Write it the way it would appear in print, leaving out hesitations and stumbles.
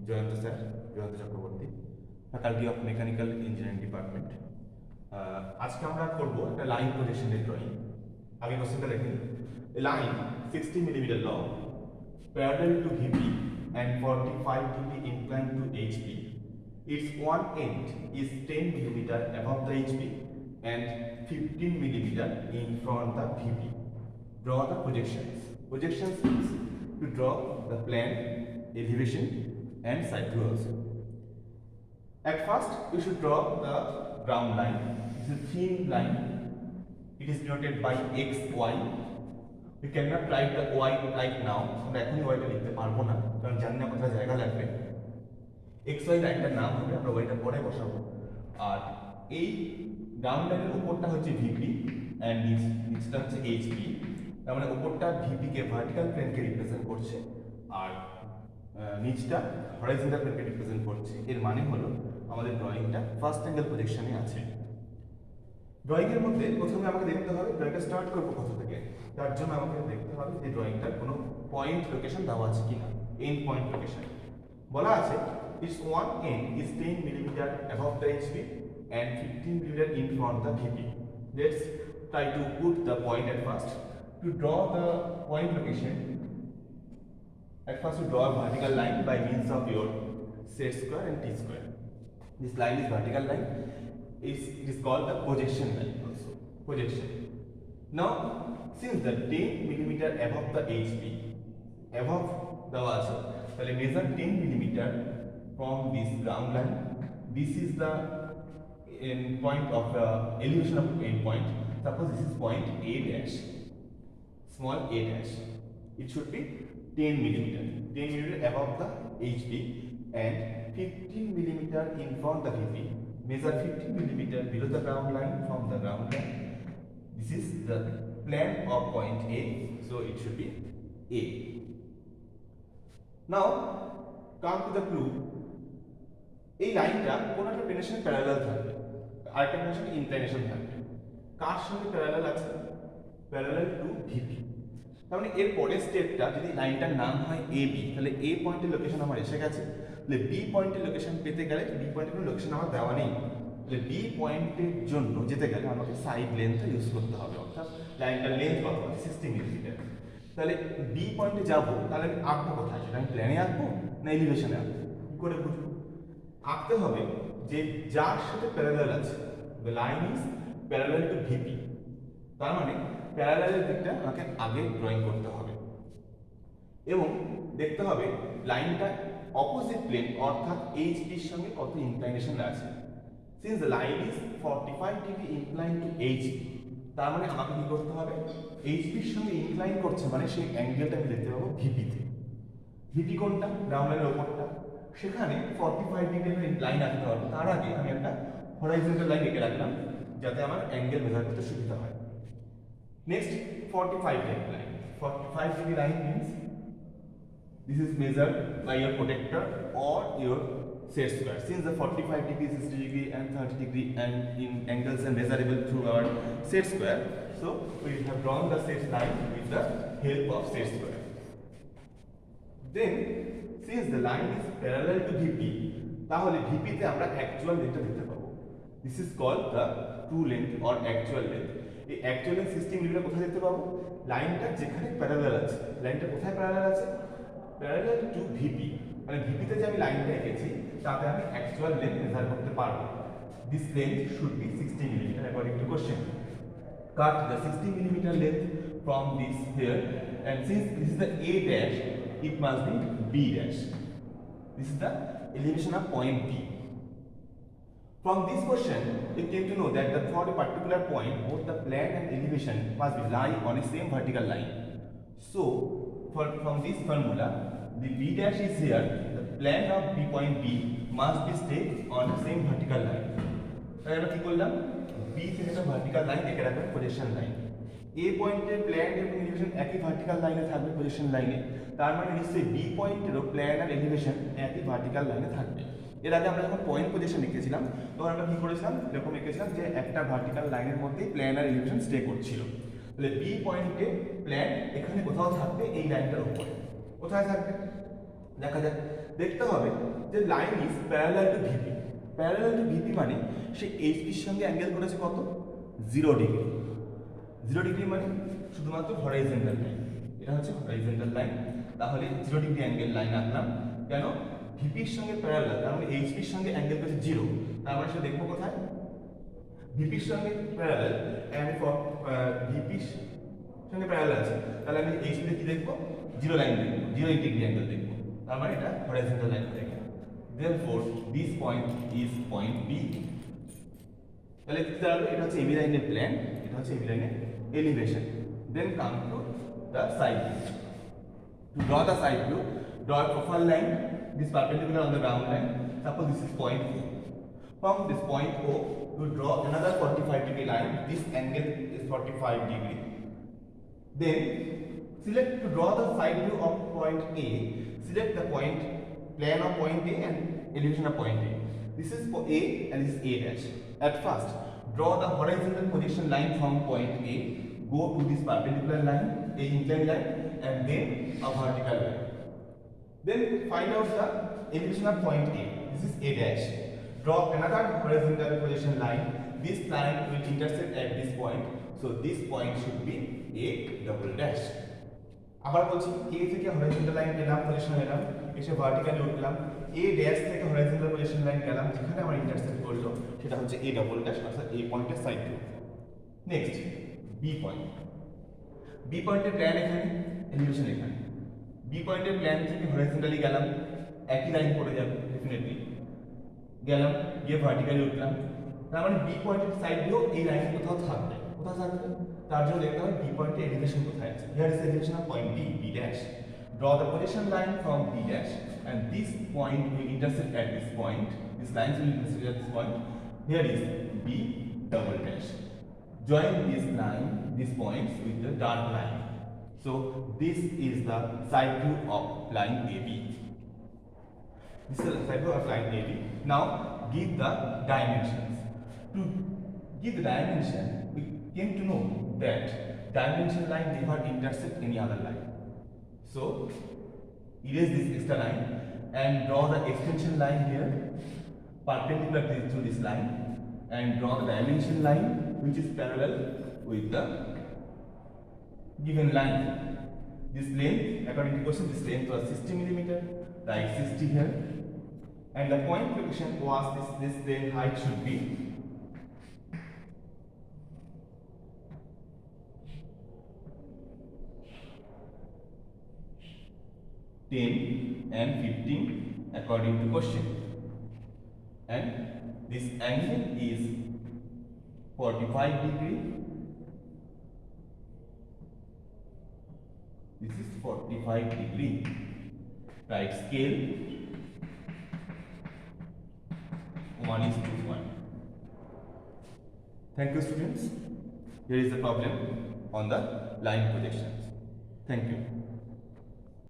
Jayanta sir, Jayanta Chakraborty, faculty of mechanical engineering department. আজকে আমরা করব একটা লাইন প্রজেকশনের ড্রয়িং। আগে কোশ্চেনটা দেখুন। A line 60 mm long parallel to VP and 45 degree inclined to HP. Its one end is 10 mm above the HP and 15 mm in front the VP. Draw the projections. Projections is to draw the plane, elevation and side views. At first, you should draw the ground line. It's a thin line. It is denoted by X, Y. We cannot write the Y right now. আমরা এখনই Y টা লিখতে পারবো না, কারণ জানি না কোথায় জায়গা লাগবে। X, Y লাইনটার নাম হবে, আমরা Y টা পরে বসাবো। আর এই গ্রাউন্ড লাইনের উপরটা হচ্ছে VP এন্ড নিচটা হচ্ছে HP। তার মানে উপরটা VP কে ভার্টিক্যাল প্লেনকে রিপ্রেজেন্ট করছে, আর নিচটা হরাইজন্টাল প্লেনকে রিপ্রেজেন্ট করছে। এর মানে হলো আমাদের ড্রয়িংটা ফার্স্ট অ্যাঙ্গেল পজিশনে আছে। ড্রয়িং এর মধ্যে প্রথমে আমাকে দেখতে হবে ড্রয়িংটা স্টার্ট করব কোথা থেকে। তার জন্য আমাকে দেখতে হবে যে ড্রয়িংটার কোনো পয়েন্ট লোকেশন দেওয়া আছে কিনা। এন্ড পয়েন্ট লোকেশন বলা আছে, its one end is 10 mm above the HP and 15 mm in front the VP. Let's try to put the point at first. To draw the point location, at first you draw a vertical line by means of your set square and t-square. This line is vertical line. It is called the projection line also. Projection. Now, since the 10 mm above the HP, above the was, so measure 10 mm from this ground line. This is the end point of the elevation of end point. Suppose this is point A dash, small a dash. It should be 10 mm, 10 mm above the HP and 15 mm in front the VP. Measure 15 mm below the ground line from the ground line. This is the plane of point A, so it should be A. Now come to the clue. এই লাইনটা কোন একটা প্লেনের সাথে parallel থাকবে, আরেকটা প্লেনের সাথে ইনক্লাইনেশন থাকবে। কার সঙ্গে প্যারালাল আছে? Parallel to VP. তার মানে এর পরের স্টেপটা যদি লাইনটার নাম হয় AB, তাহলে A পয়েন্টের লোকেশন আমার এসে গেছে। তাহলে B পয়েন্টের লোকেশন পেতে গেলে B পয়েন্টের কোনো লোকেশন আমার দেওয়া নেই। তাহলে B পয়েন্টের জন্য যেতে গেলে আমাকে সাইড লেন্থটা ইউজ করতে হবে, অর্থাৎ লাইনটার লেন্থ কত আছে 60 মিলিমিটার। তাহলে B পয়েন্টে যাব, তাহলে আমি আঁকবো কোথায়? সেটা আমি প্ল্যানে আঁকবো না এলিভেশনে আঁকবো? কি করে বুঝবো? আঁকতে হবে যে যার সাথে প্যারালাল আছে। the line is parallel to VP, তার মানে প্যারালালের দিকটা আমাকে আগে ড্রয়িং করতে হবে এবং দেখতে হবে লাইনটা অপোজিট প্লেন অর্থাৎ HP এর সঙ্গে কত ইনক্লাইনেশন আছে। since the line is 45 degree inclined to HP, তার মানে আমাকে কি করতে হবে? HP এর সঙ্গে ইনক্লাইন করছে, মানে সেই অ্যাঙ্গেলটা আমি দেখতে পাবো VP তে। VP কোনটা? গ্রাউন্ড লাইনের উপরটা। সেখানে 45 ডিগ্রি লাইন আঁকতে হবে। তার আগে আমি একটা হরাইজন্টাল লাইন এঁকে রাখলাম, যাতে আমার অ্যাঙ্গেল মেজার করতে সুবিধা হয়। Next, 45 degree line. 45 degree line means this is measured by your protector or your set square. Since the 45 degree, 60 degree and 30 degree and in angles are measurable through our set square, so we have drawn the set line with the help of set square. Then, since the line is parallel to VP, তাহলে VP তে আমরা actual length দেখতে পাবো। This is called the true length or actual length. এই actual length 60 millimetre কোথায় দেখতে পাবো? লাইনটা যেখানে প্যারালাল আছে। লাইনটা কোথায় প্যারালাল আছে? Parallel to VP। মানে VP তে যে আমি লাইনটা এঁকেছি তাতে আমি অ্যাকচুয়াল লেন্থ মেজার করতে পারবো। This length should be 60 millimeter according to question. Cut the 60 millimeter length from this here, and since this is the A dash, it must be B dash. This is the elevation of point B. From this question, you came to know that for a particular point, both the plane and elevation must be lie on a same vertical line. So, from this formula, the B dash is here. The plane of B point B must be stay on the same vertical line. তাহলে আমরা কি করলাম? B থেকে একটা vertical line এঁকে রাখলাম, projection line. A পয়েন্টের plane এবং এলিভেশন একই ভার্টিক্যাল লাইনে থাকবে প্রজেকশন লাইনে। তার মানে নিশ্চয়ই B পয়েন্টেরও প্লেন আর এলিভেশন একই ভার্টিক্যাল লাইনে থাকবে। এর আগে আমরা যখন পয়েন্ট পজিশন লিখেছিলাম তখন আমরা কি করেছিলাম? এরকম লিখেছিলাম যে একটা ভার্টিক্যাল লাইনের মধ্যেই প্লেন আর এলিভেশন স্টে করছিল। তাহলে B পয়েন্টে প্লেন এখানে কোথাও থাকবে, এই লাইনটার উপরে। কোথায় থাকবে? দেখা যাক, দেখতে হবে যে line is parallel to VP. Parallel to VP মানে সে এইচপির সঙ্গে অ্যাঙ্গেল করেছে কত, 0 ডিগ্রি। 0 ডিগ্রি মানে শুধুমাত্র হরাইজন্টাল লাইন, এটা হচ্ছে হরাইজন্টাল লাইন। তাহলে 0 ডিগ্রি অ্যাঙ্গেল লাইন আঁকলাম, কেন, ভিপির সঙ্গে প্যারালাল, তার মানে এইচপির সঙ্গে অ্যাঙ্গেল করেছে 0, তার মানে সে দেখবো কোথায়, ভিপির সঙ্গে প্যারালাল। আমি ভিপির সঙ্গে প্যারালাল আছে, তাহলে আমি এইচপিতে কি দেখবো, 0 লাইন দেখবো, 0 ডিগ্রি অ্যাঙ্গেল দেখবো, তার মানে এটা হরাইজন্টাল লাইন হয়ে গেল। Therefore this point is point B। তাহলে কি দাঁড়ালো, এটা হচ্ছে এবি লাইনের প্ল্যান, এটা হচ্ছে এবি লাইনের elevation. Then come to the side view. To draw the side view, draw a profile line, this perpendicular on the ground line. Suppose this is point O. From this point O, to draw another 45 degree line. This angle is 45 degree. Then select, to draw the side view of point A. Select the point, plan of point A and elevation of point A. This is for A and this is A dash. At first, draw the horizontal projection line from point A. Go to this perpendicular line, a inclined line, and then a vertical line. Then find out the elevation of point A. This is A dash. Draw another horizontal projection line. This line will intersect at this point. So this point should be A double dash. আবার বলছি, A থেকে horizontal line পেলাম, position নিলাম, এসে vertically উঠলাম, A dash থেকে horizontal position line গেলাম, যেখানে আমার ইন্টারসেক্ট করলো সেটা হচ্ছে A ডাবল ড্যাশ, অর্থাৎ এই পয়েন্টের side view. Next B point. B পয়েন্টের প্ল্যান এখানে, এলিভেশন এখানে। বি পয়েন্টের প্ল্যান থেকে হরাইজন্টালি গেলাম, একই লাইন পড়ে যাবে ডেফিনেটলি, গেলাম, গিয়ে ভার্টিক্যালি উঠলাম, তার মানে বি পয়েন্টের সাইড ভিউ এই লাইনে কোথাও থাকবে, কোথাও থাকবে, তার জন্য দেখতে হবে বি পয়েন্টের এলিভেশন কোথায় আছে। Here is elevation of point B, B dash. Draw the position line from B dash, and this point will intersect at this point. This line will intersect at this point. Here is B double dash. Join this line, these points with the dark line. So this is the side view of line AB. This is the side view of line AB. Now give the dimensions. To give the dimension, we came to know that dimension line never intersect any other line. So erase this extra line and draw the extension line here perpendicular to this line, and draw the dimension line which is parallel with the given line. This length, according to question, this length was 60 millimeter. Write 60 here, and the point location was this length height should be 10 and 15 according to question, and this angle is 45 degree. This is 45 degree. Right, scale 1:1. Thank you, students. Here is the problem on the line projections. Thank you.